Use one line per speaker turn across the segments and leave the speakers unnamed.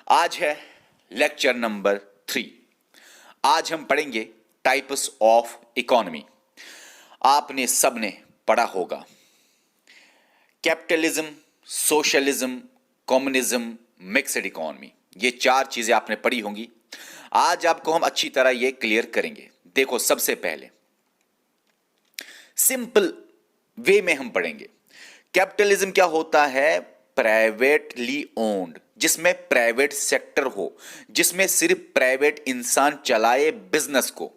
आज है lecture number 3। आज हम पढ़ेंगे टाइप्स ऑफ इकोनॉमी। आपने सबने पढ़ा होगा capitalism, socialism, communism, mixed economy. ये 4 चीजें आपने पढ़ी होंगी। आज आपको हम अच्छी तरह ये क्लियर करेंगे। देखो, सबसे पहले सिंपल वे में हम पढ़ेंगे। कैपिटलिज्म क्या होता है? प्राइवेटली ओन्ड, जिसमें प्राइवेट सेक्टर हो, जिसमें सिर्फ प्राइवेट इंसान चलाए बिजनेस को,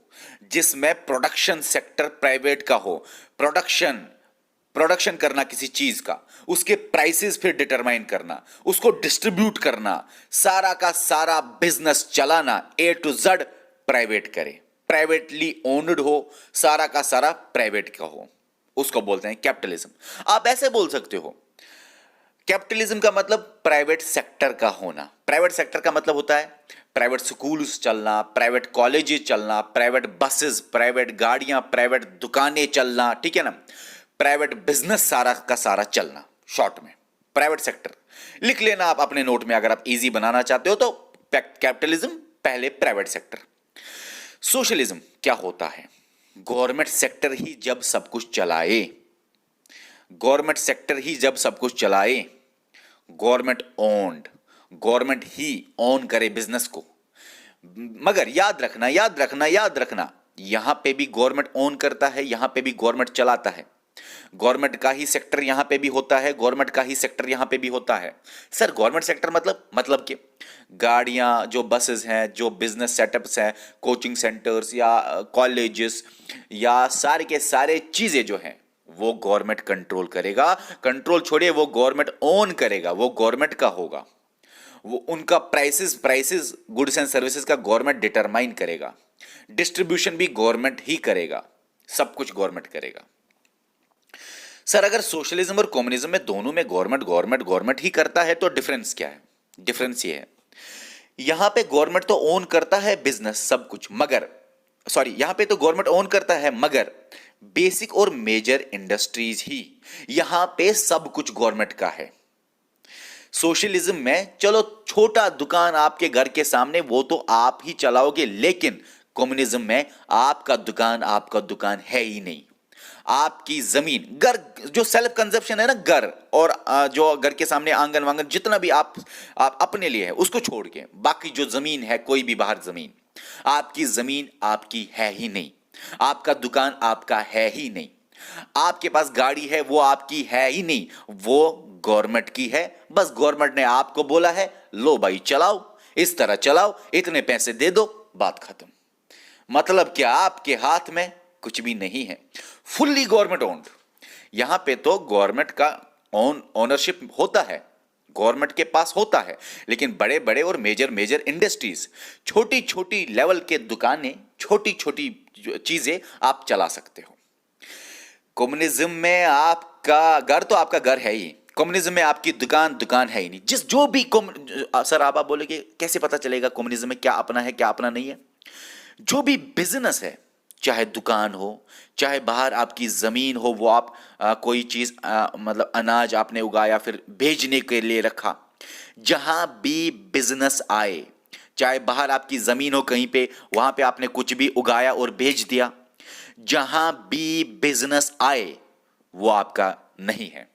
जिसमें प्रोडक्शन सेक्टर प्राइवेट का हो, प्रोडक्शन करना किसी चीज का, उसके प्राइसेस फिर डिटरमाइन करना, उसको डिस्ट्रीब्यूट करना, सारा का सारा बिजनेस चलाना ए टू जेड प्राइवेट करे, प्राइवेटली ओन्ड हो, सारा का सारा प्राइवेट का हो, उसको बोलते हैं कैपिटलिज्म। आप ऐसे बोल सकते हो, कैपिटलिज्म का मतलब प्राइवेट सेक्टर का होना। प्राइवेट सेक्टर का मतलब होता है प्राइवेट स्कूल्स चलना, प्राइवेट कॉलेजेस चलना, प्राइवेट बसेस, प्राइवेट गाड़ियां, प्राइवेट दुकानें चलना, ठीक है ना, प्राइवेट बिजनेस सारा का सारा चलना। शॉर्ट में प्राइवेट सेक्टर लिख लेना आप अपने नोट में, अगर आप इजी बनाना चाहते हो तो कैपिटलिज्म पहले प्राइवेट सेक्टर। सोशलिज्म क्या होता है? गवर्नमेंट सेक्टर ही जब सब कुछ चलाए, गवर्नमेंट सेक्टर ही जब सब कुछ चलाए, गवर्नमेंट ओन्ड, गवर्नमेंट ही ओन करे बिजनेस को। मगर याद रखना, याद रखना, याद रखना, यहां पे भी गवर्नमेंट ओन करता है, यहां पे भी गवर्नमेंट चलाता है। गवर्नमेंट का ही सेक्टर यहां पे भी होता है, गवर्नमेंट का ही सेक्टर यहां पे भी होता है। सर, गवर्नमेंट सेक्टर मतलब कि गाड़ियां, जो बसेस हैं, जो बिजनेस सेटअप्स हैं, कोचिंग सेंटर्स या कॉलेजेस या सारे के सारे चीजें जो हैं वो गवर्नमेंट कंट्रोल करेगा। कंट्रोल छोड़िए, वो गवर्नमेंट ओन करेगा, वो गवर्नमेंट का होगा। वो उनका प्राइसेस गुड्स एंड सर्विसेज का गवर्नमेंट डिटरमाइन करेगा, डिस्ट्रीब्यूशन भी गवर्नमेंट ही करेगा, सब कुछ गवर्नमेंट करेगा। सर, अगर सोशलिज्म और कम्युनिज्म में दोनों में गवर्नमेंट ही करता है तो डिफरेंस क्या है? डिफरेंस ये है, यहां पे गवर्नमेंट तो ओन करता है बिजनेस सब कुछ, मगर यहां पे तो गवर्नमेंट ओन करता है, मगर बेसिक और मेजर इंडस्ट्रीज ही, यहां पे सब कुछ गवर्नमेंट का है। सोशलिज्म में चलो छोटा दुकान आपके घर के सामने, वो तो आप ही चलाओगे, लेकिन कम्युनिज्म में आपका दुकान है ही नहीं। आपकी जमीन, घर, जो सेल्फ कंजप्शन है ना, घर और जो घर के सामने आंगन वांगन जितना भी आप अपने लिए है, उसको छोड़ के बाकी जो जमीन है, कोई भी बाहर जमीन, आपकी जमीन आपकी है ही नहीं, आपका दुकान आपका है ही नहीं, आपके पास गाड़ी है वो आपकी है ही नहीं, वो गवर्नमेंट की है। बस गवर्नमेंट ने आपको बोला है, लो भाई चलाओ, इस तरह चलाओ, इतने पैसे दे दो, बात खत्म। मतलब क्या? आपके हाथ में कुछ भी नहीं है, फुल्ली गवर्नमेंट ओन्ड। यहां पे तो गवर्नमेंट का ओनरशिप होता है, गवर्नमेंट के पास होता है, लेकिन बड़े बड़े और मेजर इंडस्ट्रीज, छोटी छोटी लेवल के दुकानें, छोटी छोटी चीजें आप चला सकते हो। कम्युनिज्म में आपका घर तो आपका घर है ही, कम्युनिज्म में आपकी दुकान है ही नहीं। जो भी सर, आप बोलेंगे कैसे पता चलेगा कम्युनिज्म में क्या अपना है क्या अपना नहीं है? जो भी बिजनेस है, चाहे दुकान हो, चाहे बाहर आपकी जमीन हो, वो आप कोई चीज मतलब अनाज आपने उगाया फिर बेचने के लिए रखा, जहां भी बिजनेस आए, चाहे बाहर आपकी जमीन हो कहीं पे, वहां पे आपने कुछ भी उगाया और बेच दिया, जहां भी बिजनेस आए वो आपका नहीं है।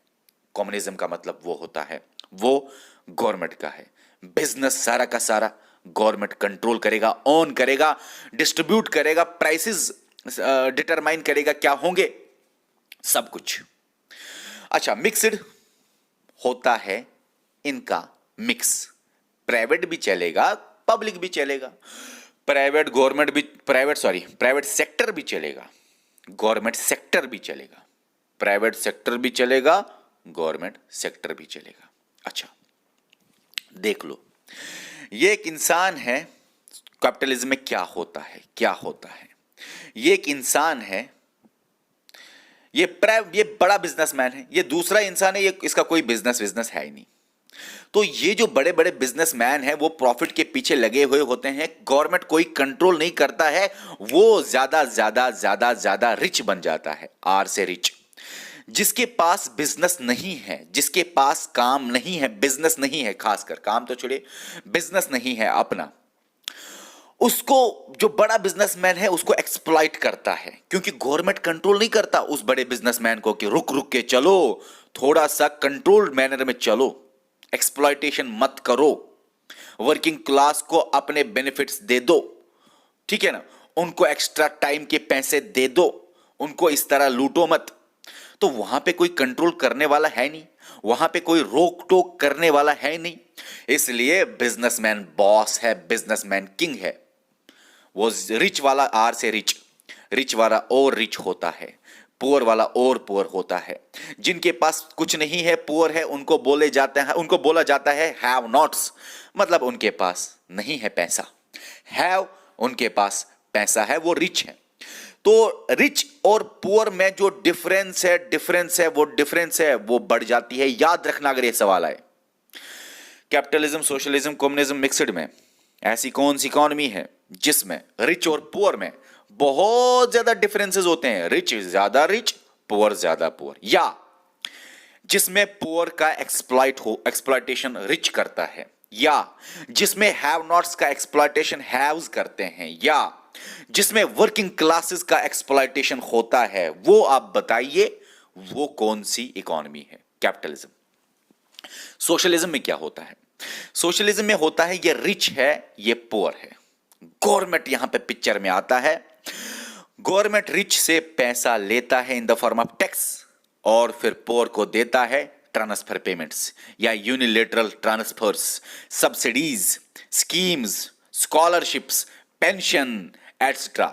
कम्युनिज्म का मतलब वो होता है, वो गवर्नमेंट का है। बिजनेस सारा का सारा गवर्नमेंट कंट्रोल करेगा, ओन करेगा, डिस्ट्रीब्यूट करेगा, प्राइसेस डिटरमाइन करेगा क्या होंगे, सब कुछ। अच्छा, मिक्स्ड होता है इनका मिक्स, प्राइवेट भी चलेगा, पब्लिक भी चलेगा, प्राइवेट सेक्टर भी चलेगा, गवर्नमेंट सेक्टर भी चलेगा, प्राइवेट सेक्टर भी चलेगा, गवर्नमेंट सेक्टर भी चलेगा। अच्छा, देख लो, ये एक इंसान है। कैपिटलिज्म में क्या होता है? ये एक इंसान है, ये बड़ा बिजनेसमैन है, ये दूसरा इंसान है, ये इसका कोई बिजनेस है ही नहीं। तो ये जो बड़े बड़े बिजनेसमैन हैं वो प्रॉफिट के पीछे लगे हुए होते हैं, गवर्नमेंट कोई कंट्रोल नहीं करता है, वो ज्यादा ज्यादा ज्यादा ज्यादा रिच बन जाता है, आर से रिच। जिसके पास बिजनेस नहीं है, जिसके पास काम नहीं है, बिजनेस नहीं है, खासकर काम तो छोड़िए, बिजनेस नहीं है अपना, उसको जो बड़ा बिजनेसमैन है उसको एक्सप्लॉइट करता है, क्योंकि गवर्नमेंट कंट्रोल नहीं करता उस बड़े बिजनेसमैन को कि रुक रुक के चलो, थोड़ा सा कंट्रोल्ड मैनर में चलो, एक्सप्लॉइटेशन मत करो, वर्किंग क्लास को अपने बेनिफिट्स दे दो, ठीक है ना, उनको एक्स्ट्रा टाइम के पैसे दे दो, उनको इस तरह लूटो मत। तो वहां पे कोई कंट्रोल करने वाला है नहीं, वहां पे कोई रोक टोक करने वाला है नहीं, इसलिए बिजनेसमैन बॉस है, बिजनेसमैन किंग है। वो रिच वाला आर से रिच, रिच वाला और रिच होता है, पुअर वाला और पुअर होता है। जिनके पास कुछ नहीं है, पुअर है, उनको बोला जाता है हैव नॉट्स, मतलब उनके पास नहीं है पैसा। हैव उनके पास पैसा है, वो रिच है। तो रिच और पुअर में जो डिफरेंस है वो बढ़ जाती है। याद रखना अगर ये सवाल आए, कैपिटलिज्म, सोशलिज्म, कम्युनिज्म मिक्सड में ऐसी कौन सी इकॉनमी है जिसमें रिच और पुअर में बहुत ज्यादा डिफरेंसेस होते हैं, रिच ज्यादा रिच, पुअर ज्यादा पुअर, या जिसमें पुअर का एक्सप्लॉइटेशन रिच करता है, या जिसमें हैव नॉट्स का एक्सप्लॉइटेशन हैव्स करते हैं, या जिसमें वर्किंग क्लासेस का एक्सप्लॉइटेशन होता है, वो आप बताइए वो कौन सी इकॉनमी है? कैपिटलिज्म। सोशलिज्म में क्या होता है? सोशलिज्म में होता है ये रिच है, ये पुअर है। गवर्नमेंट यहां पे पिक्चर में आता है। गवर्नमेंट रिच से पैसा लेता है in the form of tax और फिर पुअर को देता है ट्रांसफर पेमेंट्स या unilateral transfers, subsidies, schemes, scholarships, pension etcetera,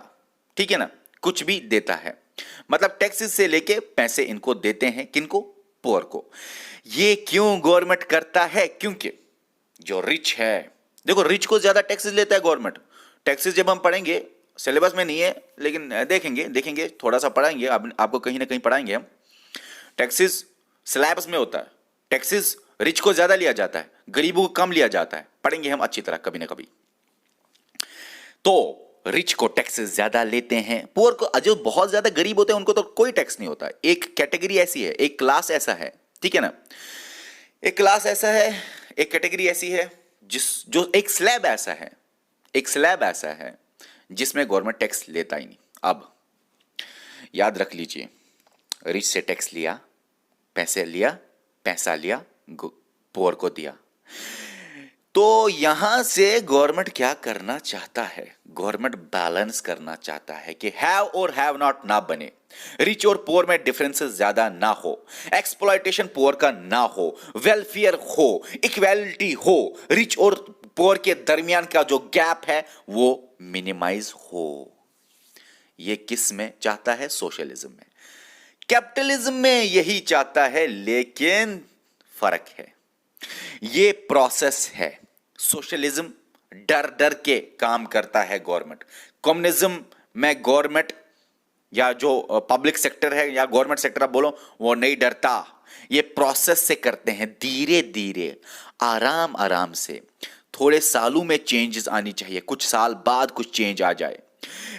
ठीक है ना, कुछ भी देता है। मतलब टैक्सेस से लेके पैसे इनको देते हैं, किनको? पुअर को। ये क्यों गवर्नमेंट करता है? क्योंकि जो रिच है, देखो रिच को ज्यादा टैक्सेस लेता है गवर्नमेंट। टैक्सेस जब हम पढ़ेंगे, सिलेबस में नहीं है लेकिन देखेंगे थोड़ा सा पढ़ाएंगे, आपको कहीं ना कहीं पढ़ाएंगे हम। टैक्सेस सिलेबस में होता है, टैक्सेस रिच को ज्यादा लिया जाता है, गरीबों को कम लिया जाता है, पढ़ेंगे हम अच्छी तरह कभी ना कभी। तो रिच को टैक्सेस ज्यादा लेते हैं, पुअर को, जो बहुत ज्यादा गरीब होते हैं उनको तो कोई टैक्स नहीं होता। एक कैटेगरी ऐसी है, एक क्लास ऐसा है, ठीक है ना, एक क्लास ऐसा है, एक कैटेगरी ऐसी है जो एक स्लैब ऐसा है जिसमें गवर्नमेंट टैक्स लेता ही नहीं। अब याद रख लीजिए, रिच से टैक्स लिया, पैसा लिया, पुअर को दिया। तो यहां से गवर्नमेंट क्या करना चाहता है? गवर्नमेंट बैलेंस करना चाहता है कि हैव और हैव नॉट ना बने, रिच और पुअर में डिफरेंसेस ज्यादा ना हो, एक्सप्लॉइटेशन पुअर का ना हो, वेलफेयर हो, इक्वालिटी हो, रिच और पुअर के दरमियान का जो गैप है वो मिनिमाइज हो। ये किस में चाहता है? सोशलिज्म में। कैपिटलिज्म में यही चाहता है, लेकिन फर्क है, ये प्रोसेस है। सोशलिज्म डर डर के काम करता है गवर्नमेंट, कम्युनिज्म में गवर्नमेंट या जो पब्लिक सेक्टर है या गवर्नमेंट सेक्टर आप बोलो, वो नहीं डरता। ये प्रोसेस से करते हैं, धीरे धीरे, आराम आराम से। थोड़े सालों में चेंजेस आनी चाहिए, कुछ साल बाद कुछ चेंज आ जाए।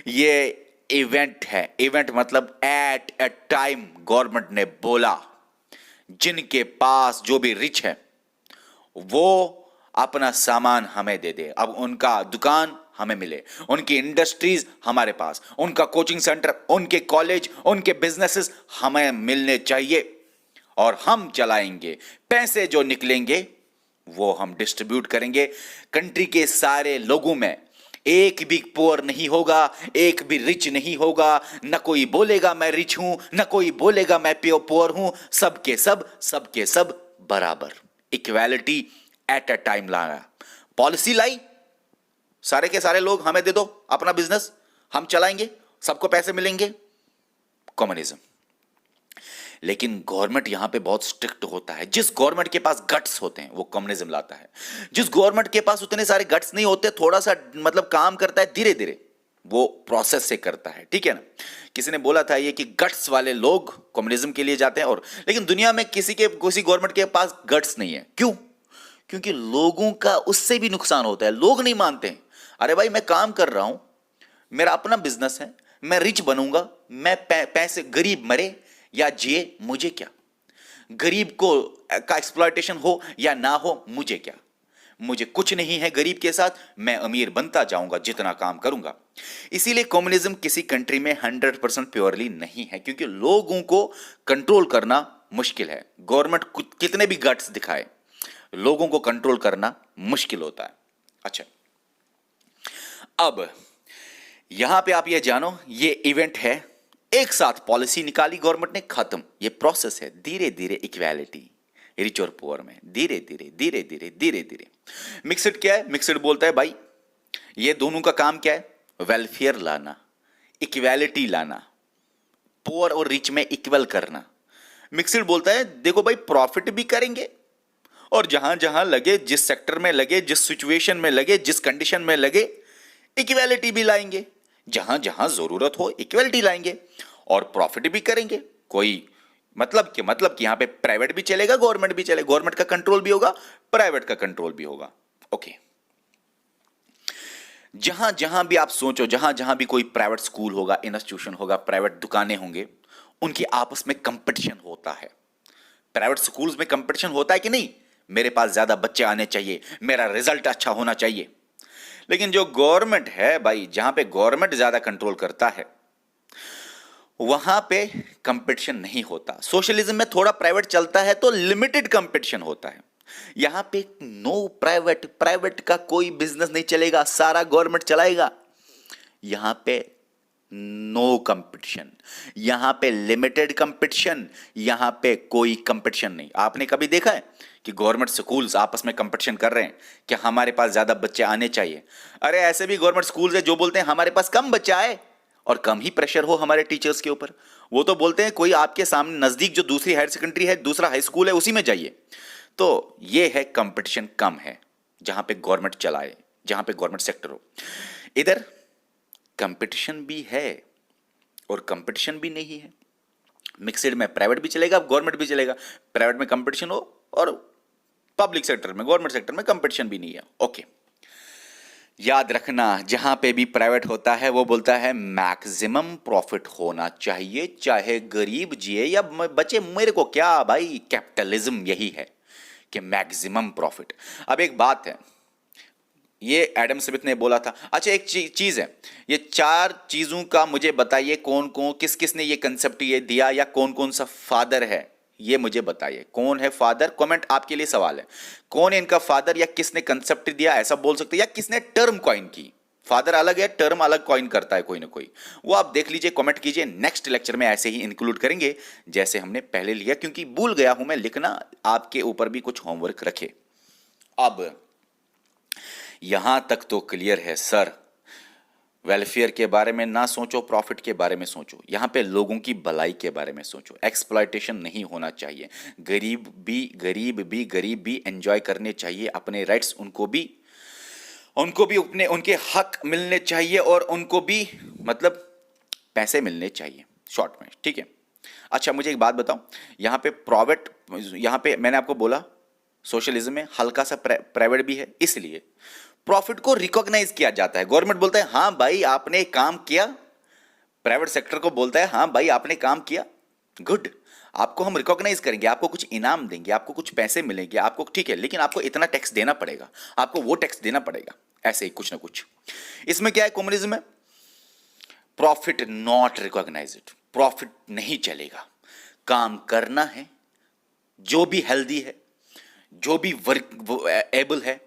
ये इवेंट है, इवेंट मतलब एट ए टाइम गवर्नमेंट ने बोला जिनके पास जो भी रिच है वो अपना सामान हमें दे दे, अब उनका दुकान हमें मिले, उनकी इंडस्ट्रीज हमारे पास, उनका कोचिंग सेंटर, उनके कॉलेज, उनके बिजनेसेस हमें मिलने चाहिए और हम चलाएंगे। पैसे जो निकलेंगे वो हम डिस्ट्रीब्यूट करेंगे कंट्री के सारे लोगों में। एक भी पुअर नहीं होगा, एक भी रिच नहीं होगा, न कोई बोलेगा मैं रिच हूं, न कोई बोलेगा मैं पुअर हूं, सबके सब बराबर। इक्वालिटी एट अ टाइम लाया, पॉलिसी लाई, सारे के सारे लोग हमें दे दो अपना बिजनेस, हम चलाएंगे, सबको पैसे मिलेंगे, कम्युनिज्म। लेकिन गवर्नमेंट यहां पे बहुत स्ट्रिक्ट होता है। जिस गवर्नमेंट के पास गट्स होते हैं वो कम्युनिज्म लाता है। जिस गवर्नमेंट के पास उतने सारे गट्स नहीं होते, थोड़ा सा मतलब काम करता है धीरे धीरे, वो प्रोसेस से करता है, ठीक है ना। किसी ने बोला था ये कि गट्स वाले लोग कम्युनिज्म के लिए जाते हैं, और लेकिन दुनिया में किसी गवर्नमेंट के पास गट्स नहीं है। क्यों? क्योंकि लोगों का उससे भी नुकसान होता है, लोग नहीं मानते हैं। अरे भाई मैं काम कर रहा हूं, मेरा अपना बिजनेस है, मैं रिच बनूंगा, मैं पैसे, गरीब मरे या जिए, मुझे क्या। गरीब को का एक्सप्लॉयटेशन हो या ना हो, मुझे क्या। मुझे कुछ नहीं है गरीब के साथ, मैं अमीर बनता जाऊंगा जितना काम करूंगा। इसीलिए कम्युनिज्म किसी कंट्री में 100% प्योरली नहीं है, क्योंकि लोगों को कंट्रोल करना मुश्किल है। गवर्नमेंट कितने भी गट्स दिखाए, लोगों को कंट्रोल करना मुश्किल होता है। अच्छा, अब यहां पे आप ये जानो, ये इवेंट है, एक साथ पॉलिसी निकाली गवर्नमेंट ने, खत्म। ये प्रोसेस है, धीरे धीरे इक्वालिटी रिच और पुअर में, धीरे धीरे धीरे धीरे धीरे धीरे। मिक्सड क्या है? मिक्सड बोलता है भाई ये दोनों का काम क्या है? वेलफेयर लाना, इक्वालिटी लाना, पुअर और रिच में इक्वल करना। मिक्सड बोलता है देखो भाई प्रॉफिट भी करेंगे और जहां जहां लगे, जिस सेक्टर में लगे, जिस सिचुएशन में लगे, जिस कंडीशन में लगे, इक्वालिटी भी लाएंगे। जहां जहां जरूरत हो इक्वालिटी लाएंगे और प्रॉफिट भी करेंगे। कोई मतलब कि यहां पे प्राइवेट भी चलेगा, गवर्नमेंट भी चलेगा, गवर्नमेंट का कंट्रोल भी होगा, प्राइवेट का कंट्रोल भी होगा। ओके, जहां जहां भी आप सोचो, जहां जहां भी कोई प्राइवेट स्कूल होगा, इंस्टीट्यूशन होगा, प्राइवेट दुकानें होंगे, उनकी आपस में कंपटीशन होता है। प्राइवेट स्कूल्स में कंपटीशन होता है कि नहीं? मेरे पास ज्यादा बच्चे आने चाहिए, मेरा रिजल्ट अच्छा होना चाहिए। लेकिन जो गवर्नमेंट है भाई, जहां पे गवर्नमेंट ज्यादा कंट्रोल करता है, वहां पे कंपटीशन नहीं होता। सोशलिज्म में थोड़ा प्राइवेट चलता है तो लिमिटेड कंपटीशन होता है। यहां पे नो प्राइवेट, प्राइवेट का कोई बिजनेस नहीं चलेगा, सारा गवर्नमेंट चलाएगा। यहां पे नो कंपटीशन, यहां पे लिमिटेड कंपटीशन, यहां पे कोई कंपटीशन नहीं। आपने कभी देखा है कि गवर्नमेंट स्कूल्स आपस में कंपटीशन कर रहे हैं कि हमारे पास ज्यादा बच्चे आने चाहिए? अरे ऐसे भी गवर्नमेंट स्कूल्स है जो बोलते हैं हमारे पास कम बच्चे आए और कम ही प्रेशर हो हमारे टीचर्स के ऊपर। वो तो बोलते हैं कोई आपके सामने नजदीक जो दूसरी हायर सेकेंडरी है, दूसरा हाई स्कूल है, उसी में जाइए। तो ये है कंपटीशन कम है जहां पे गवर्नमेंट चलाए, जहां पे गवर्नमेंट सेक्टर हो। इधर कंपटीशन भी है और कंपटीशन भी नहीं है। मिक्सड में प्राइवेट भी चलेगा, गवर्नमेंट भी चलेगा। प्राइवेट में कंपटीशन हो और पब्लिक सेक्टर में, गवर्नमेंट सेक्टर में कंपटीशन भी नहीं है। ओके, याद रखना, जहां पे भी प्राइवेट होता है वो बोलता है मैक्सिमम प्रॉफिट होना चाहिए, चाहे गरीब जिए या बचे, मेरे को क्या भाई। कैपिटलिज्म यही है कि मैक्सिमम प्रॉफिट। अब एक बात है, ये एडम स्मिथ ने बोला था। अच्छा, एक चीज है, ये चार चीजों का मुझे बताइए कौन कौन, किस किस ने ये कंसेप्ट ये दिया, या कौन कौन सा फादर है, ये मुझे बताइए। कौन है फादर? कमेंट आपके लिए सवाल है, कौन है इनका फादर, या किसने कंसेप्ट दिया, ऐसा बोल सकते हैं, या किसने टर्म कॉइन की। फादर अलग है, टर्म अलग कॉइन करता है कोई ना कोई, वो आप देख लीजिए, कमेंट कीजिए। नेक्स्ट लेक्चर में ऐसे ही इंक्लूड करेंगे जैसे हमने पहले लिया, क्योंकि भूल गया हूं मैं लिखना, आपके ऊपर भी कुछ होमवर्क रखे। अब यहां तक तो क्लियर है सर, वेलफेयर के बारे में ना सोचो, प्रॉफिट के बारे में सोचो, यहां पे लोगों की भलाई के बारे में सोचो। एक्सप्लॉयटेशन नहीं होना चाहिए, गरीब भी एंजॉय करने चाहिए अपने राइट्स, उनको भी अपने उनके हक मिलने चाहिए, और उनको भी मतलब पैसे मिलने चाहिए शॉर्ट में, ठीक है। अच्छा, मुझे एक बात बताओ, यहां पे प्राइवेट, यहां पे मैंने आपको बोला सोशलिज्म में हल्का सा प्राइवेट भी है, इसलिए प्रॉफिट को रिकॉग्नाइज किया जाता है। गवर्नमेंट बोलता है हां भाई आपने काम किया, प्राइवेट सेक्टर को बोलता है हां भाई आपने काम किया, गुड, आपको हम रिकॉग्नाइज करेंगे, आपको कुछ इनाम देंगे, आपको कुछ पैसे मिलेंगे, आपको ठीक है, लेकिन आपको इतना टैक्स देना पड़ेगा, आपको वो टैक्स देना पड़ेगा, ऐसे ही कुछ ना कुछ। इसमें क्या है कम्युनिज्म में? प्रॉफिट नॉट रिकॉग्नाइज्ड, प्रॉफिट नहीं चलेगा। काम करना है, जो भी हेल्दी है, जो भी वर्क एबल है,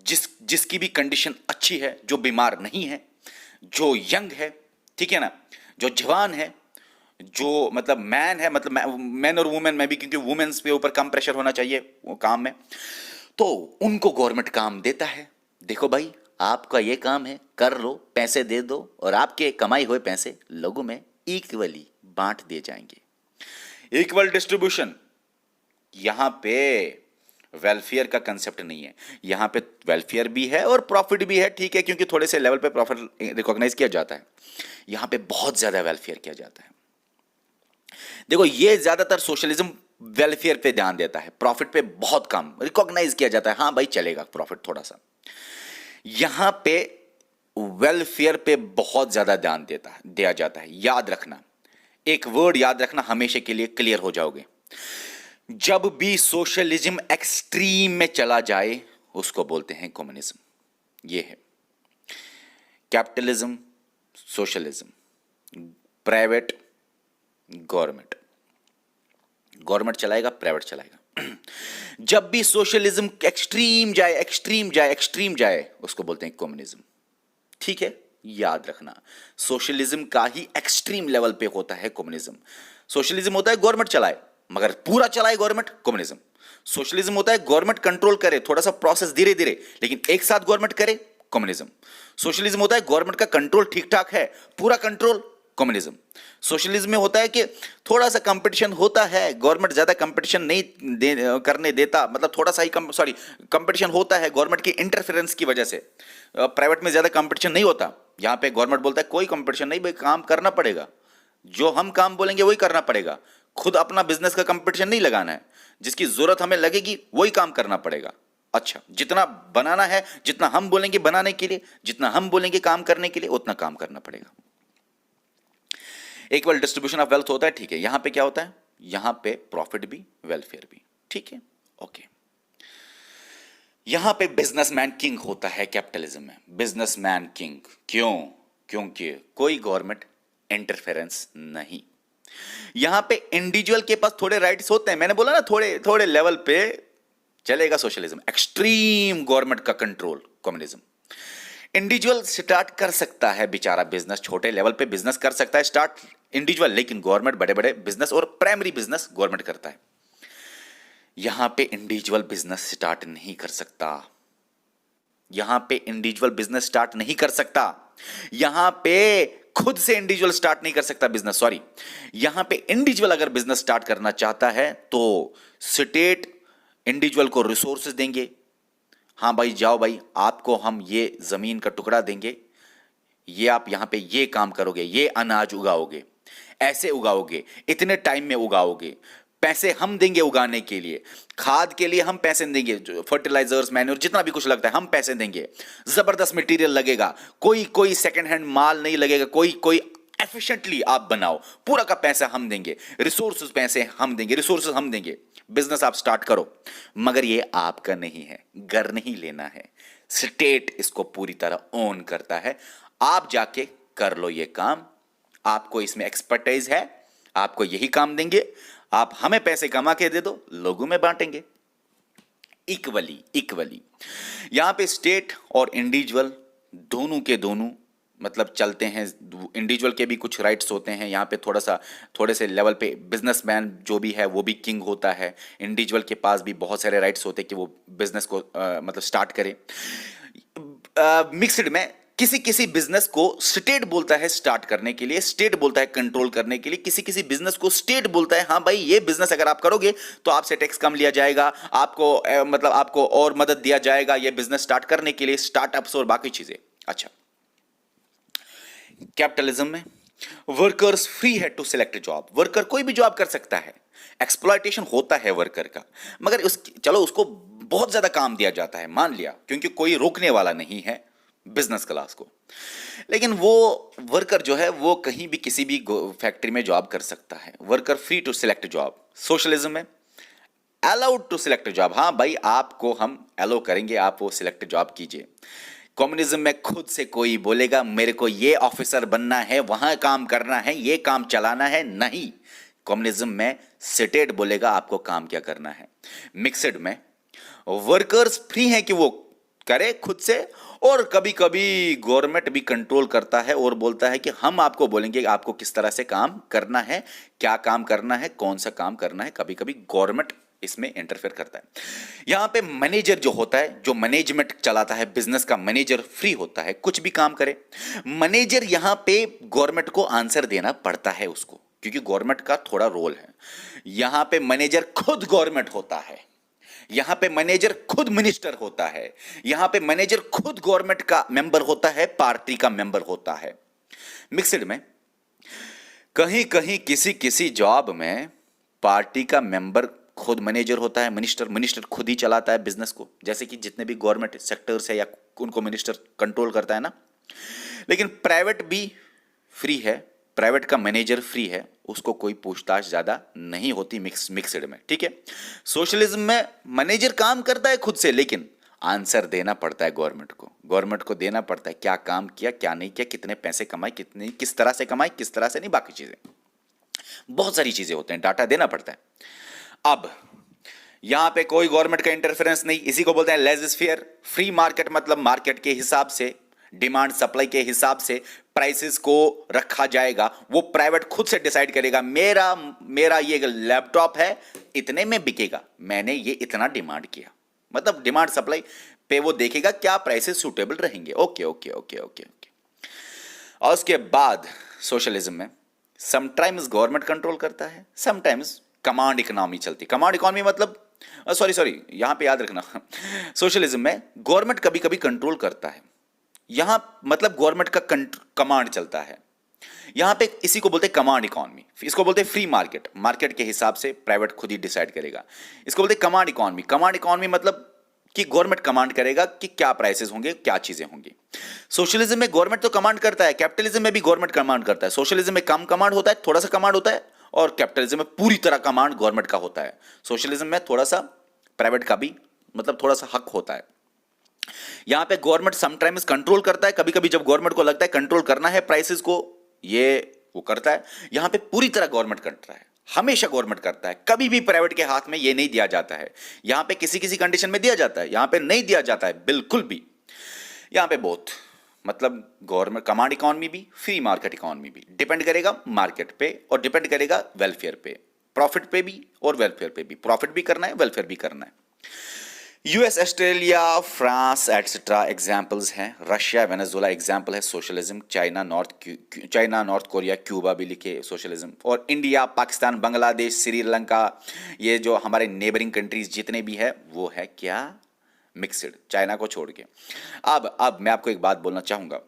जिसकी भी कंडीशन अच्छी है, जो बीमार नहीं है, जो यंग है, ठीक है ना, जो जवान है, जो मतलब मैन है, मतलब मैन और वुमेन में भी, क्योंकि वुमेन्स पे ऊपर कम प्रेशर होना चाहिए वो काम में, तो उनको गवर्नमेंट काम देता है। देखो भाई आपका ये काम है, कर लो, पैसे दे दो, और आपके कमाई हुए पैसे लोगों में इक्वली बांट दिए जाएंगे। Equal distribution. यहां पे वेलफेयर का कंसेप्ट नहीं है, यहां पे वेलफेयर भी है और प्रॉफिट भी है, ठीक है, क्योंकि थोड़े से लेवल पे प्रॉफिट रिकॉग्नाइज किया जाता है, यहां पे बहुत ज्यादा वेलफेयर किया जाता है। देखो ये ज्यादातर सोशलिज्म वेलफेयर पे ध्यान देता है, प्रॉफिट पे बहुत कम रिकॉग्नाइज किया जाता है। हाँ भाई चलेगा प्रॉफिट थोड़ा सा, यहां पे वेलफेयर पे बहुत ज्यादा ध्यान दिया जाता है। याद रखना, एक वर्ड याद रखना, हमेशा के लिए क्लियर हो जाओगे। जब भी सोशलिज्म एक्सट्रीम में चला जाए उसको बोलते हैं कम्युनिज्म। ये है capitalism, socialism, private, government, government चलाएगा, प्राइवेट चलाएगा। जब भी सोशलिज्म एक्सट्रीम जाए, एक्सट्रीम जाए, एक्सट्रीम जाए, उसको बोलते हैं कम्युनिज्म। ठीक है, याद रखना, सोशलिज्म का ही एक्सट्रीम लेवल पे होता है कम्युनिज्म। सोशलिज्म होता है गवर्नमेंट चलाए मगर पूरा चलाए गवर्नमेंट, कम्युनिज्म। सोशलिज्म होता है गवर्नमेंट कंट्रोल करे, थोड़ा सा प्रोसेस धीरे धीरे लेकिन एक साथ गवर्नमेंट करे, कम्युनिज्म। सोशलिज्म होता है गवर्नमेंट का कंट्रोल ठीक ठाक है, पूरा कंट्रोल, कम्युनिज्म। सोशलिज्म में होता है कि थोड़ा सा कंपटीशन होता है, गवर्नमेंट ज्यादा कंपटीशन नहीं करने देता, मतलब थोड़ा सा ही कंपटीशन होता है गवर्नमेंट की इंटरफेरेंस की वजह से। प्राइवेट में ज्यादा कंपटीशन नहीं होता, यहां पे गवर्नमेंट बोलता है कोई कंपटीशन नहीं भाई, काम करना पड़ेगा, जो हम काम बोलेंगे वही करना पड़ेगा, खुद अपना बिजनेस का कंपटीशन नहीं लगाना है, जिसकी जरूरत हमें लगेगी वही काम करना पड़ेगा। अच्छा, जितना बनाना है, जितना हम बोलेंगे बनाने के लिए, जितना हम बोलेंगे काम करने के लिए, उतना काम करना पड़ेगा। इक्वल डिस्ट्रीब्यूशन ऑफ वेल्थ होता है, ठीक है। यहां पे क्या होता है, यहां पे प्रॉफिट भी, वेलफेयर भी, ठीक है, ओके। यहां पे बिजनेसमैन किंग होता है कैपिटलिज्म में, बिजनेसमैन किंग। क्यों? क्योंकि कोई गवर्नमेंट इंटरफेरेंस नहीं। यहां पे इंडिविजुअल के पास थोड़े राइट्स होते हैं, मैंने बोला ना थोड़े थोड़े लेवल पे चलेगा सोशलिज्म, एक्सट्रीम गवर्नमेंट का कंट्रोल, कम्युनिज्म। इंडिविजुअल स्टार्ट कर सकता है बेचारा बिजनेस, छोटे लेवल पे बिजनेस कर सकता है स्टार्ट इंडिविजुअल, लेकिन गवर्नमेंट बड़े बड़े बिजनेस और प्राइमरी बिजनेस गवर्नमेंट करता है। यहां पे इंडिविजुअल बिजनेस स्टार्ट नहीं कर सकता, यहां पे इंडिविजुअल बिजनेस स्टार्ट नहीं कर सकता, यहां पे खुद से इंडिविजुअल स्टार्ट नहीं कर सकता बिजनेस, सॉरी। यहां पे इंडिविजुअल अगर बिजनेस स्टार्ट करना चाहता है तो स्टेट इंडिविजुअल को रिसोर्सेज देंगे, हाँ भाई जाओ भाई, आपको हम ये जमीन का टुकड़ा देंगे, ये आप यहां पे ये काम करोगे, ये अनाज उगाओगे, ऐसे उगाओगे, इतने टाइम में उगाओगे, पैसे हम देंगे उगाने के लिए, खाद के लिए हम पैसे देंगे, फर्टिलाइजर्स, मैन्योर, जितना भी कुछ लगता है हम पैसे देंगे, जबरदस्त मटेरियल लगेगा, कोई कोई सेकंड हैंड माल नहीं लगेगा, कोई कोई एफिशिएंटली आप बनाओ, पूरा का पैसा हम देंगे, रिसोर्सेज पैसे हम देंगे, रिसोर्सेज हम देंगे, बिजनेस आप स्टार्ट करो। मगर ये आपका नहीं है, घर नहीं लेना है, स्टेट इसको पूरी तरह ओन करता है। आप जाके कर लो ये काम, आपको इसमें एक्सपर्टाइज है, आपको यही काम देंगे, आप हमें पैसे कमा के दे दो, लोगों में बांटेंगे इक्वली इक्वली। यहां पे स्टेट और इंडिविजुअल दोनों के दोनों मतलब चलते हैं, इंडिविजुअल के भी कुछ राइट्स होते हैं, यहाँ पे थोड़े से लेवल पे बिजनेसमैन जो भी है वो भी किंग होता है, इंडिविजुअल के पास भी बहुत सारे राइट्स होते हैं कि वो बिजनेस को मतलब स्टार्ट करे। मिक्सड में किसी किसी बिजनेस को स्टेट बोलता है स्टार्ट करने के लिए, स्टेट बोलता है कंट्रोल करने के लिए, किसी किसी बिजनेस को स्टेट बोलता है हाँ भाई ये बिजनेस अगर आप करोगे तो आपसे टैक्स कम लिया जाएगा, आपको मतलब आपको और मदद दिया जाएगा ये बिजनेस स्टार्ट करने के लिए, स्टार्टअप्स और बाकी चीजें। अच्छा, कैपिटलिज्म में वर्कर्स फ्री है टू सिलेक्ट जॉब, वर्कर कोई भी जॉब कर सकता है, एक्सप्लॉयटेशन होता है वर्कर का, मगर चलो उसको बहुत ज्यादा काम दिया जाता है, मान लिया, क्योंकि कोई रोकने वाला नहीं है बिजनेस क्लास को, लेकिन वो वर्कर जो है वो कहीं भी किसी भी फैक्ट्री में जॉब कर सकता है, worker free to select job. Socialism में अलाउड टू सिलेक्ट जॉब, हाँ भाई आपको हम अलाउ करेंगे, आप वो सिलेक्ट जॉब कीजिए। कम्युनिज्म में खुद से कोई बोलेगा मेरे को ये ऑफिसर बनना है, वहां काम करना है, ये काम चलाना है, नहीं, कम्युनिज्म में स्टेट बोलेगा आपको काम क्या करना है। मिक्सड में वर्कर्स फ्री हैं कि वो करे खुद से, और कभी कभी गवर्नमेंट भी कंट्रोल करता है और बोलता है कि हम आपको बोलेंगे आपको किस तरह से काम करना है, क्या काम करना है, कौन सा काम करना है, कभी कभी गवर्नमेंट इसमें इंटरफेयर करता है। यहां पे मैनेजर जो होता है, जो मैनेजमेंट चलाता है बिजनेस का, मैनेजर फ्री होता है कुछ भी काम करे। मैनेजर यहां पे गवर्नमेंट को आंसर देना पड़ता है उसको, क्योंकि गवर्नमेंट का थोड़ा रोल है। यहां पे मैनेजर खुद गवर्नमेंट होता है, यहां पे मैनेजर खुद मिनिस्टर होता है, यहां पे मैनेजर खुद गवर्नमेंट का मेंबर होता है, पार्टी का मेंबर होता है। मिक्सड में कहीं कहीं किसी किसी जॉब में पार्टी का मेंबर खुद मैनेजर होता है, मिनिस्टर खुद ही चलाता है बिजनेस को, जैसे कि जितने भी गवर्नमेंट सेक्टर्स है या उनको मिनिस्टर कंट्रोल करता है ना। लेकिन प्राइवेट भी फ्री है, प्राइवेट का मैनेजर फ्री है, उसको कोई पूछताछ ज्यादा नहीं होती मिक्सड में, ठीक है। सोशलिज्म में मैनेजर काम करता है खुद से, लेकिन आंसर देना पड़ता है गवर्नमेंट को देना पड़ता है क्या काम किया, क्या नहीं किया, कितने पैसे कमाए, कितने, किस तरह से कमाए, किस तरह से नहीं, बाकी चीजें, बहुत सारी चीजें होते हैं, डाटा देना पड़ता है। अब यहां पे कोई गवर्नमेंट का इंटरफेरेंस नहीं, इसी को बोलते हैं लेजिस्फेयर। फ्री मार्केट मतलब मार्केट के हिसाब से, डिमांड सप्लाई के हिसाब से प्राइसेस को रखा जाएगा, वो प्राइवेट खुद से डिसाइड करेगा। मेरा ये लैपटॉप है, इतने में बिकेगा, मैंने ये इतना डिमांड किया, मतलब डिमांड सप्लाई पे वो देखेगा क्या प्राइसेस सूटेबल रहेंगे। Okay okay okay okay okay. और उसके बाद सोशलिज्म में समटाइम्स गवर्नमेंट कंट्रोल करता है, समटाइम्स कमांड इकोनॉमी चलती। कमांड इकोनॉमी मतलब सॉरी यहां पे याद रखना सोशलिज्म में गवर्नमेंट कभी कभी कंट्रोल करता है, यहां मतलब गवर्नमेंट का कमांड चलता है। यहां पे इसी को बोलते हैं कमांड इकोनॉमी, इसको बोलते हैं फ्री मार्केट, मार्केट के हिसाब से प्राइवेट खुद ही डिसाइड करेगा। इसको बोलते हैं कमांड इकोनॉमी। कमांड इकोनॉमी मतलब कि गवर्नमेंट कमांड करेगा कि क्या प्राइसेस होंगे, क्या चीजें होंगी। सोशलिज्म में गवर्नमेंट तो कमांड करता है, कैपिटलिज्म में भी गवर्नमेंट कमांड करता है। सोशलिज्म में कम कमांड होता है, थोड़ा सा कमांड होता है, और कैपिटलिज्म में पूरी तरह कमांड गवर्नमेंट का होता है। सोशलिज्म में थोड़ा सा प्राइवेट का भी मतलब थोड़ा सा हक होता है। यहां पे गवर्नमेंट समटाइम्स कंट्रोल करता है, कभी कभी जब गवर्नमेंट को लगता है कंट्रोल करना है प्राइसेस को, ये वो करता है। यहां पे पूरी तरह गवर्नमेंट करता है, हमेशा गवर्नमेंट करता है, कभी भी प्राइवेट के हाथ में ये नहीं दिया जाता है। यहां पे किसी किसी कंडीशन में दिया जाता है, यहां पे नहीं दिया जाता है बिल्कुल भी। यहां पे बहुत मतलब गवर्नमेंट कमांड इकोनॉमी भी, फ्री मार्केट इकोनॉमी भी, डिपेंड करेगा मार्केट पे और डिपेंड करेगा वेलफेयर पे, प्रॉफिट पे भी और वेलफेयर पे भी। प्रॉफिट भी करना है, वेलफेयर भी करना है। US, Australia, France etcetera examples हैं। रशिया, वेनेजुएला एग्जाम्पल है socialism. China, north Korea, Cuba भी लिखे सोशलिज्म। और इंडिया, पाकिस्तान, बांग्लादेश, श्रीलंका, ये जो हमारे नेबरिंग कंट्रीज जितने भी है वो है क्या, मिक्सड, चाइना को छोड़ के। अब मैं आपको एक बात बोलना चाहूंगा,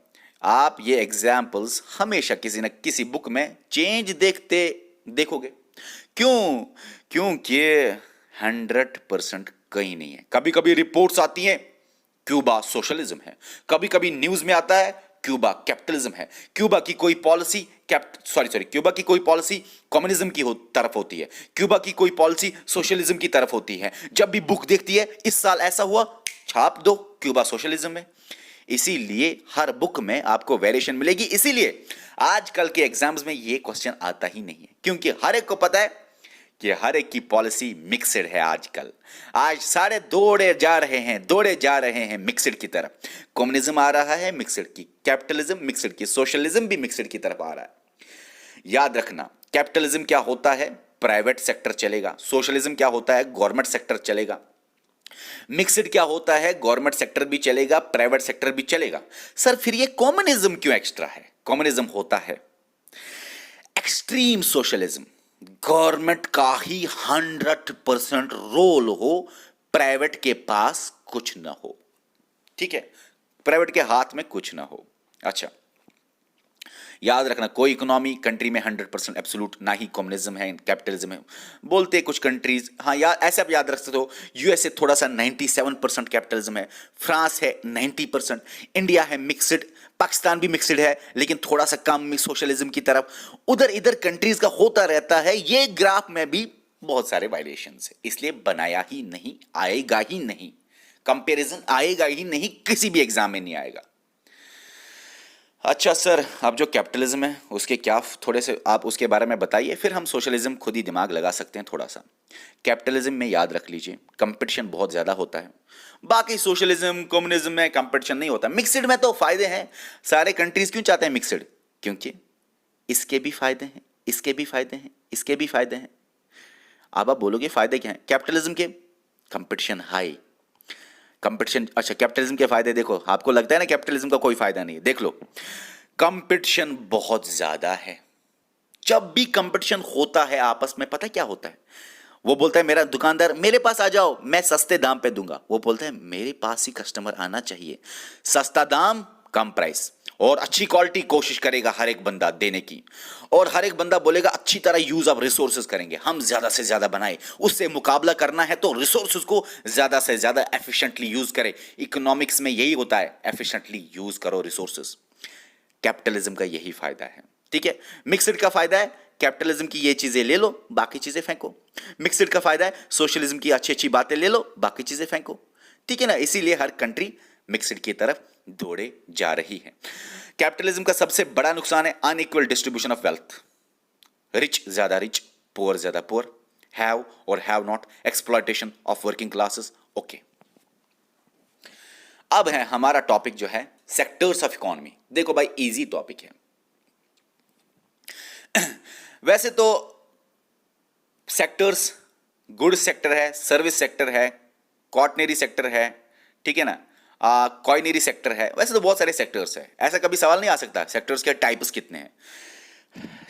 आप ये एग्जाम्पल्स हमेशा किसी न किसी बुक में चेंज देखोगे। क्यों? क्योंकि 100% कहीं नहीं है। कभी कभी रिपोर्ट्स आती हैं क्यूबा सोशलिज्म है, कभी कभी न्यूज में आता है क्यूबा कैपिटलिज्म है। क्यूबा की कोई पॉलिसी क्यूबा की कोई पॉलिसी कम्युनिज्म की तरफ होती है, क्यूबा की कोई पॉलिसी सोशलिज्म की तरफ होती है। जब भी बुक देखती है इस साल ऐसा हुआ, छाप दो क्यूबा सोशलिज्म में। इसीलिए हर बुक में आपको वेरिएशन मिलेगी। इसीलिए आजकल के एग्जाम्स में ये क्वेश्चन आता ही नहीं है, क्योंकि हर एक को पता है कि हर एक की पॉलिसी मिक्सड है। आजकल आज सारे दौड़े जा रहे हैं मिक्सड की तरफ। कम्युनिज्म आ रहा है मिक्सड की, कैपिटलिज्म मिक्सड की, सोशलिज्म भी मिक्सड की तरफ आ रहा है। याद रखना, कैपिटलिज्म क्या होता है, प्राइवेट सेक्टर चलेगा। सोशलिज्म क्या होता है, गवर्नमेंट सेक्टर चलेगा। मिक्सड क्या होता है, गवर्नमेंट सेक्टर भी चलेगा, प्राइवेट सेक्टर भी चलेगा। सर फिर ये कम्युनिज्म क्यों एक्स्ट्रा है? कम्युनिज्म होता है एक्सट्रीम सोशलिज्म, गवर्नमेंट का ही 100% रोल हो, प्राइवेट के पास कुछ ना हो। ठीक है, प्राइवेट के हाथ में कुछ ना हो। अच्छा, याद रखना, कोई इकोनॉमी कंट्री में 100% एब्सोल्यूट ना ही कम्युनिज्म है, कैपिटलिज्म है। बोलते कुछ कंट्रीज, हाँ यार ऐसे आप याद रख सकते हो, यूएसए थोड़ा सा 97% कैपिटलिज्म है, फ्रांस है 90%, इंडिया है मिक्सड, पाकिस्तान भी मिक्सड है लेकिन थोड़ा सा कम सोशलिज्म की तरफ। उधर इधर कंट्रीज का होता रहता है। ये ग्राफ में भी बहुत सारे वायलेशंस है, इसलिए बनाया ही नहीं, आएगा ही नहीं, कंपैरिजन आएगा ही नहीं, किसी भी एग्जाम में नहीं आएगा। अच्छा सर, अब जो कैपिटलिज्म है उसके क्या थोड़े से आप उसके बारे में बताइए, फिर हम सोशलिज्म खुद ही दिमाग लगा सकते हैं थोड़ा सा। कैपिटलिज्म में याद रख लीजिए कंपटीशन बहुत ज़्यादा होता है, बाकी सोशलिज्म कम्युनिज्म में कंपटीशन नहीं होता। मिक्सड में तो फायदे हैं, सारे कंट्रीज क्यों चाहते हैं मिक्सड, क्योंकि इसके भी फायदे हैं, इसके भी फायदे हैं, इसके भी फायदे हैं। अब आप बोलोगे फायदे क्या हैं कैपिटलिज्म के? Competition high, competition. अच्छा, कैपिटलिज्म के फायदे देखो, आपको लगता है ना कैपिटलिज्म का कोई फायदा नहीं है, देख लो, कंपटीशन बहुत ज्यादा है। जब भी कंपटीशन होता है आपस में, पता क्या होता है, वो बोलता है मेरा दुकानदार मेरे पास आ जाओ, मैं सस्ते दाम पे दूंगा। वो बोलता है मेरे पास ही कस्टमर आना चाहिए, सस्ता दाम कम प्राइस, और अच्छी क्वालिटी कोशिश करेगा हर एक बंदा देने की, और हर एक बंदा बोलेगा अच्छी तरह यूज ऑफ रिसोर्सेज करेंगे, हम ज्यादा से ज्यादा बनाए। उससे मुकाबला करना है तो रिसोर्सेज को ज्यादा से ज्यादा एफिशिएंटली यूज करें। इकोनॉमिक्स में यही होता है, एफिशिएंटली यूज करो रिसोर्सेज। कैपिटलिज्म का यही फायदा है। ठीक है। मिक्सड का फायदा है कैपिटलिज्म की ये चीजें ले लो, बाकी चीजें फेंको। मिक्सड का फायदा है सोशलिज्म की अच्छी अच्छी बातें ले लो, बाकी चीजें फेंको। ठीक है ना, इसीलिए हर कंट्री मिक्सड की तरफ दौड़े जा रही है। कैपिटलिज्म का सबसे बड़ा नुकसान है unequal distribution of wealth. Rich ज्यादा रिच, पुअर ज्यादा पुअर, हैव और have not, exploitation of working classes. Okay, अब है हमारा टॉपिक जो है सेक्टर्स ऑफ इकोनॉमी। देखो भाई, इजी टॉपिक है। वैसे तो सेक्टर्स गुड्स सेक्टर है, सर्विस सेक्टर है, कॉटनरी सेक्टर है, ठीक है ना, कॉइनरी सेक्टर है। वैसे तो बहुत सारे सेक्टर्स है, ऐसा कभी सवाल नहीं आ सकता सेक्टर्स के टाइप्स कितने हैं।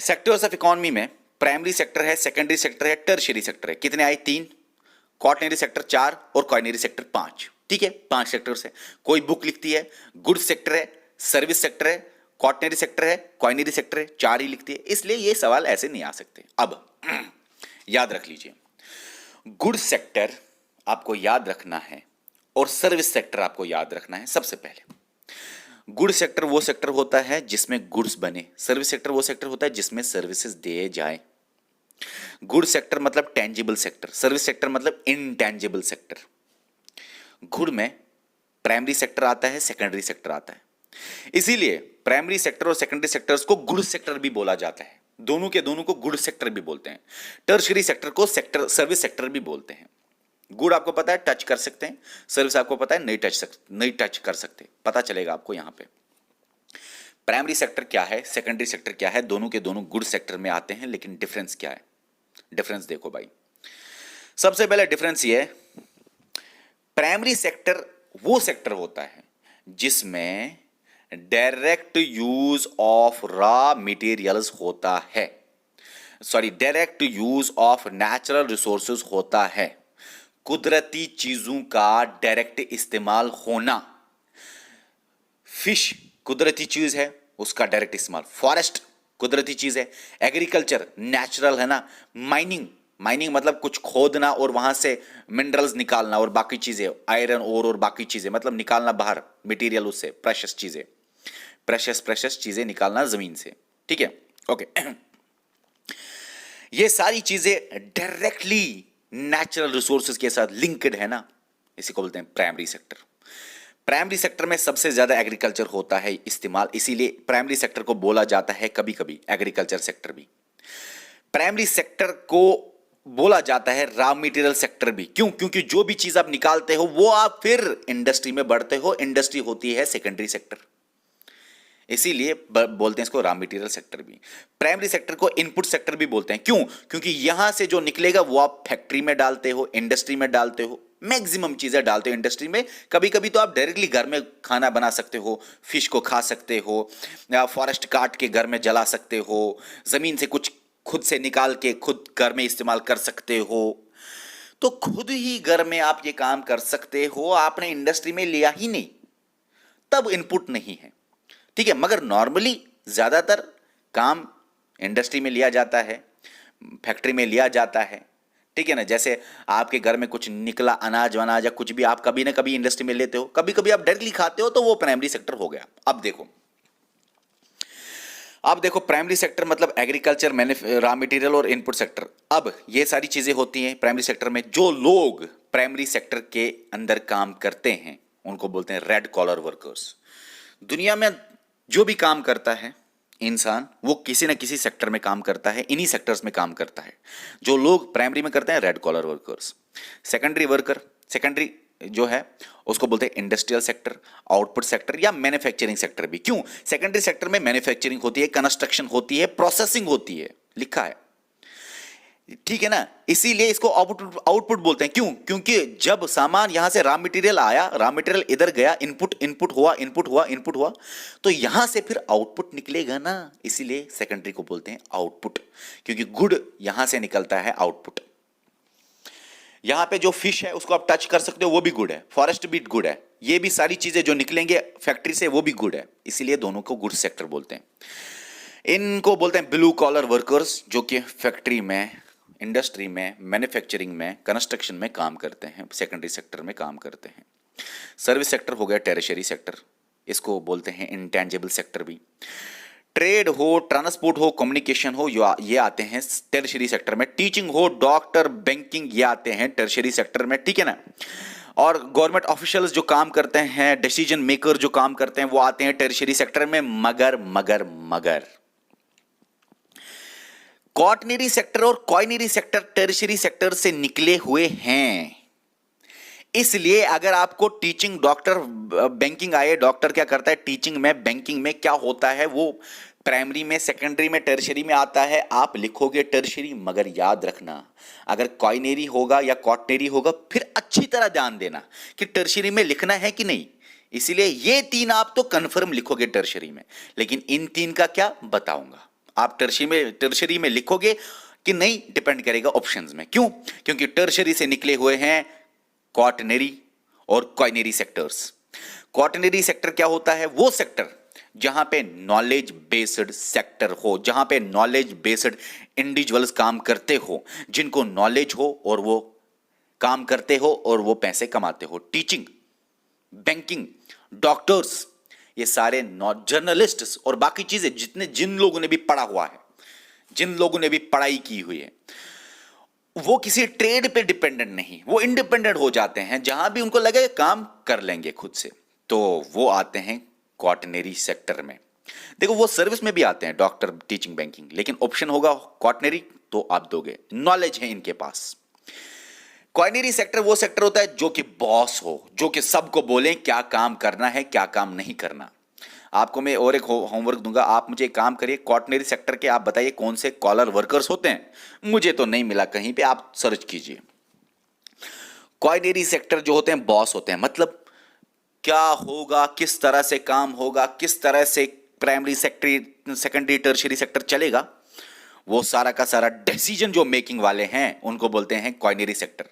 सेक्टर्स ऑफ इकोनॉमी में प्राइमरी सेक्टर है, सेकेंडरी सेक्टर है, टर्शियरी सेक्टर है। कितने आए? 3। कॉटनरी सेक्टर 4 और कॉइनरी सेक्टर 5। ठीक है, 5 सेक्टर्स है। कोई बुक लिखती है गुड्स सेक्टर है, सर्विस सेक्टर है, कॉटनरी सेक्टर है, कॉइनरी सेक्टर है, 4 ही लिखती है। इसलिए ये सवाल ऐसे नहीं आ सकते। अब याद रख लीजिए, गुड्स सेक्टर आपको याद रखना है और सर्विस सेक्टर आपको याद रखना है। सबसे पहले गुड सेक्टर वो सेक्टर होता है जिसमें गुड्स बने, सर्विस सेक्टर वो सेक्टर होता है जिसमें सर्विसेज दिए जाए। गुड सेक्टर मतलब टेंजिबल सेक्टर, सर्विस सेक्टर मतलब इनटेंजिबल सेक्टर। गुड में प्राइमरी सेक्टर आता है, सेकेंडरी सेक्टर आता है। इसीलिए प्राइमरी सेक्टर और सेकेंडरी सेक्टर्स को गुड सेक्टर भी बोला जाता है। दोनों के दोनों को गुड सेक्टर भी बोलते हैं। टर्शियरी सेक्टर को सेक्टर सर्विस सेक्टर भी बोलते हैं। गुड आपको पता है टच कर सकते हैं, सर्विस आपको पता है नहीं टच कर सकते। पता चलेगा आपको यहां पे प्राइमरी सेक्टर क्या है, सेकेंडरी सेक्टर क्या है। दोनों के दोनों गुड सेक्टर में आते हैं, लेकिन डिफरेंस क्या है? डिफरेंस देखो भाई, सबसे पहले डिफरेंस ये है, प्राइमरी सेक्टर वो सेक्टर होता है जिसमें direct use of raw materials होता है, direct use of natural resources होता है। कुदरती चीजों का डायरेक्ट इस्तेमाल होना। फिश कुदरती चीज है, उसका डायरेक्ट इस्तेमाल। फॉरेस्ट कुदरती चीज है। एग्रीकल्चर नेचुरल है ना। माइनिंग मतलब कुछ खोदना और वहां से मिनरल्स निकालना और बाकी चीजें, आयरन और बाकी चीजें, मतलब निकालना बाहर मटेरियल उससे, प्रेशियस चीजें, प्रेशियस चीजें निकालना जमीन से। ठीक है, ओके। ये सारी चीजें डायरेक्टली नेचुरल रिसोर्सेज के साथ लिंक्ड है ना, इसी को बोलते हैं प्राइमरी सेक्टर। प्राइमरी सेक्टर में सबसे ज्यादा एग्रीकल्चर होता है इस्तेमाल, इसीलिए प्राइमरी सेक्टर को बोला जाता है कभी कभी एग्रीकल्चर सेक्टर भी। प्राइमरी सेक्टर को बोला जाता है रॉ मटेरियल सेक्टर भी। क्यों? क्योंकि जो भी चीज आप निकालते हो वो आप फिर इंडस्ट्री में बढ़ते हो, इंडस्ट्री होती है सेकेंडरी सेक्टर, इसीलिए बोलते हैं इसको रॉ मटेरियल सेक्टर भी। प्राइमरी सेक्टर को इनपुट सेक्टर भी बोलते हैं। क्यों? क्योंकि यहां से जो निकलेगा वो आप फैक्ट्री में डालते हो, इंडस्ट्री में डालते हो, मैक्सिमम चीजें डालते हो इंडस्ट्री में। कभी कभी तो आप डायरेक्टली घर में खाना बना सकते हो, फिश को खा सकते हो, या फॉरेस्ट काट के घर में जला सकते हो, जमीन से कुछ खुद से निकाल के खुद घर में इस्तेमाल कर सकते हो। तो खुद ही घर में आप ये काम कर सकते हो, आपने इंडस्ट्री में लिया ही नहीं, तब इनपुट नहीं है। ठीक है, मगर नॉर्मली ज्यादातर काम इंडस्ट्री में लिया जाता है, फैक्ट्री में लिया जाता है। ठीक है ना, जैसे आपके घर में कुछ निकला अनाज वनाज या कुछ भी आप कभी ना कभी इंडस्ट्री में लेते हो, कभी कभी आप डायरेक्टली खाते हो, तो वो प्राइमरी सेक्टर हो गया। अब देखो प्राइमरी सेक्टर मतलब एग्रीकल्चर, रॉ मटेरियल और इनपुट सेक्टर। अब ये सारी चीजें होती हैं प्राइमरी सेक्टर में। जो लोग प्राइमरी सेक्टर के अंदर काम करते हैं उनको बोलते हैं रेड कॉलर वर्कर्स। दुनिया में जो भी काम करता है इंसान, वो किसी न किसी सेक्टर में काम करता है, इन्हीं सेक्टर्स में काम करता है। जो लोग प्राइमरी में करते हैं रेड कॉलर वर्कर्स। सेकेंडरी जो है उसको बोलते हैं इंडस्ट्रियल सेक्टर, आउटपुट सेक्टर या मैन्युफैक्चरिंग सेक्टर भी। क्यों? सेकेंडरी सेक्टर में मैन्युफैक्चरिंग होती है, कंस्ट्रक्शन होती है, प्रोसेसिंग होती है, लिखा है। ठीक है ना, इसीलिए इसको आउटपुट बोलते हैं। क्यों? क्योंकि जब सामान यहां से रॉ मटेरियल आया, रॉ मटेरियल इधर गया, इनपुट हुआ, तो यहां से फिर आउटपुट निकलेगा ना, इसीलिए सेकेंडरी को बोलते हैं आउटपुट। क्योंकि गुड यहां से निकलता है, आउटपुट। यहां पे जो फिश है उसको आप टच कर सकते हो, वो भी गुड है। फॉरेस्ट भी गुड है। ये भी सारी चीजें जो निकलेंगे फैक्ट्री से वो भी गुड है, इसीलिए दोनों को गुड सेक्टर बोलते हैं। इनको बोलते हैं ब्लू कॉलर वर्कर्स, जो कि फैक्ट्री में, इंडस्ट्री में, मैन्युफैक्चरिंग में, कंस्ट्रक्शन में काम करते हैं, सेकेंडरी सेक्टर में काम करते हैं। सर्विस सेक्टर हो गया टेरिशरी सेक्टर, इसको बोलते हैं इंटेंजिबल सेक्टर भी। ट्रेड हो, ट्रांसपोर्ट हो, कम्युनिकेशन हो, ये आते हैं टर्शियरी सेक्टर में। टीचिंग हो, डॉक्टर, बैंकिंग, ये आते हैं टर्शियरी सेक्टर में, ठीक है ना। और गवर्नमेंट ऑफिशियल्स जो काम करते हैं, डिसीजन मेकर जो काम करते हैं, वो आते हैं टर्शियरी सेक्टर में। मगर क्वाटरनरी सेक्टर और क्वाइनरी सेक्टर टर्शियरी सेक्टर से निकले हुए हैं। इसलिए अगर आपको टीचिंग, डॉक्टर, बैंकिंग आए, डॉक्टर क्या करता है टीचिंग में, बैंकिंग में क्या होता है, वो प्राइमरी में, सेकेंडरी में, टर्शियरी में आता है, आप लिखोगे टर्शियरी। मगर याद रखना, अगर क्वाइनरी होगा या क्वाटरनरी होगा, फिर अच्छी तरह ध्यान देना कि टर्शियरी में लिखना है कि नहीं। इसीलिए ये तीन आप तो कंफर्म लिखोगे टर्शियरी में, लेकिन इन तीन का क्या बताऊंगा। आप टर्शियरी में लिखोगे कि नहीं, डिपेंड करेगा ऑप्शंस में। क्यों? क्योंकि टर्शियरी से निकले हुए हैं क्वाटरनरी और क्वाइनरी सेक्टर्स। क्वाटरनरी सेक्टर क्या होता है? वो सेक्टर जहां पे नॉलेज बेस्ड सेक्टर हो, जहां पे नॉलेज बेस्ड इंडिविजुअल्स काम करते हो, जिनको नॉलेज हो और वो काम करते हो और वो पैसे कमाते हो। टीचिंग, बैंकिंग, डॉक्टर्स, ये सारे जर्नलिस्ट्स और बाकी चीजें, जिन लोगों ने भी पढ़ा हुआ है, जिन लोगों ने भी पढ़ाई की हुई है, वो किसी ट्रेड पे डिपेंडेंट नहीं, वो इंडिपेंडेंट हो जाते हैं। जहां भी उनको लगे काम कर लेंगे खुद से, तो वो आते हैं क्वाटरनरी सेक्टर में। देखो, वो सर्विस में भी आते हैं, डॉक्टर, टीचिंग, बैंकिंग, लेकिन ऑप्शन होगा क्वाटरनरी, तो आप दोगे, नॉलेज है इनके पास। क्वाटरनरी सेक्टर वो सेक्टर होता है जो कि बॉस हो, जो कि सबको बोले क्या काम करना है, क्या काम नहीं करना। आपको मैं और एक होमवर्क दूंगा, आप मुझे एक काम करिए, क्वाटरनरी सेक्टर के आप बताइए कौन से कॉलर वर्कर्स होते हैं। मुझे तो नहीं मिला कहीं पे, आप सर्च कीजिए। क्वाटरनरी सेक्टर जो होते हैं बॉस होते हैं, मतलब क्या होगा, किस तरह से काम होगा, किस तरह से primary sector, secondary, tertiary sector चलेगा, वो सारा का सारा डिसीजन जो मेकिंग वाले हैं, उनको बोलते हैं क्वाटरनरी सेक्टर।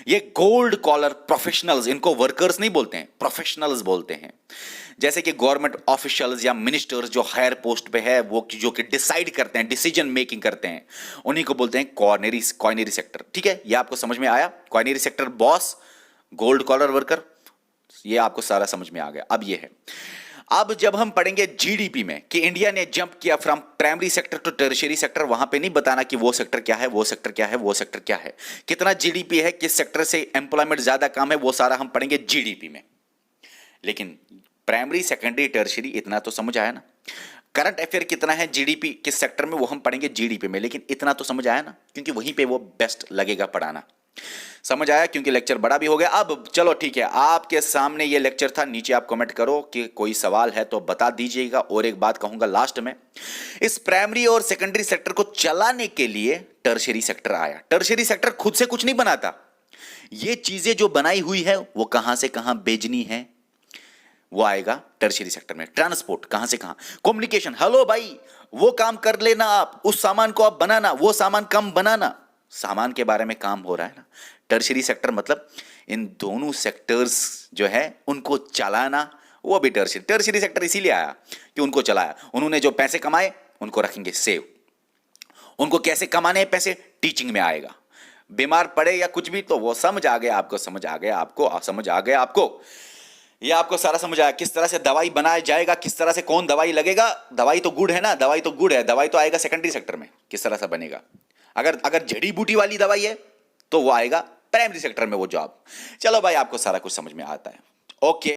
ये गोल्ड कॉलर प्रोफेशनल्स, इनको वर्कर्स नहीं बोलते हैं, प्रोफेशनल्स बोलते हैं। जैसे कि गवर्नमेंट ऑफिशियल्स या मिनिस्टर्स जो हायर पोस्ट पे है, वो जो कि डिसाइड करते हैं, डिसीजन मेकिंग करते हैं, उन्हीं को बोलते हैं क्वाटरनरी सेक्टर। ठीक है, ये आपको समझ में आया? Quaternary sector boss, gold collar worker, ये आपको सारा समझ में आ गया। अब ये है, अब जब हम पढ़ेंगे जीडीपी में कि इंडिया ने जंप किया from primary sector to tertiary sector, वहां पे नहीं बताना कि वो सेक्टर क्या है, वो सेक्टर क्या है, वो सेक्टर क्या है, कितना जीडीपी है, किस सेक्टर से एम्प्लॉयमेंट ज्यादा काम है, वो सारा हम पढ़ेंगे जीडीपी में। लेकिन प्राइमरी, सेकेंडरी, टर्शियरी, इतना तो समझ आया ना। करंट अफेयर कितना है जीडीपी किस सेक्टर में, वो हम पढ़ेंगे जीडीपी में, लेकिन इतना तो समझ आया ना, क्योंकि वहीं पे वो बेस्ट लगेगा पढ़ाना। समझ आया? क्योंकि लेक्चर बड़ा भी हो गया। अब चलो ठीक है, आपके सामने ये लेक्चर था, नीचे आप कमेंट करो कि कोई सवाल है तो बता दीजिएगा। और एक बात कहूंगा लास्ट में, इस प्राइमरी और सेकेंडरी सेक्टर को चलाने के लिए टर्शियरी सेक्टर आया। टर्शियरी सेक्टर खुद से कुछ नहीं बनाता, ये चीजें जो बनाई हुई है वो कहां से कहां भेजनी है, वो आएगा टर्शियरी सेक्टर में। ट्रांसपोर्ट कहां से कहां, कम्युनिकेशन, हेलो भाई वो काम कर लेना, आप उस सामान को आप बनाना, वो सामान कम बनाना, सामान के बारे में काम हो रहा है ना। टर्शियरी सेक्टर मतलब इन दोनों सेक्टर्स जो है उनको चलाना, वो भी टर्शियरी सेक्टर इसीलिए आया कि उनको चलाया। उन्होंने जो पैसे कमाए उनको रखेंगे सेव, उनको कैसे कमाने हैं पैसे, टीचिंग में आएगा। बीमार पड़े या कुछ भी तो वो समझ आ गया आपको, समझ आ गया आपको, समझ आ गया आपको, ये आपको सारा समझ आया। किस तरह से दवाई बनाया जाएगा, किस तरह से कौन दवाई लगेगा, दवाई तो गुड है ना, दवाई तो गुड है, दवाई तो आएगा सेकेंडरी सेक्टर में, किस तरह से बनेगा। अगर जड़ी बूटी वाली दवाई है तो वो आएगा प्राइमरी सेक्टर में वो जॉब। चलो भाई, आपको सारा कुछ समझ में आता है। ओके।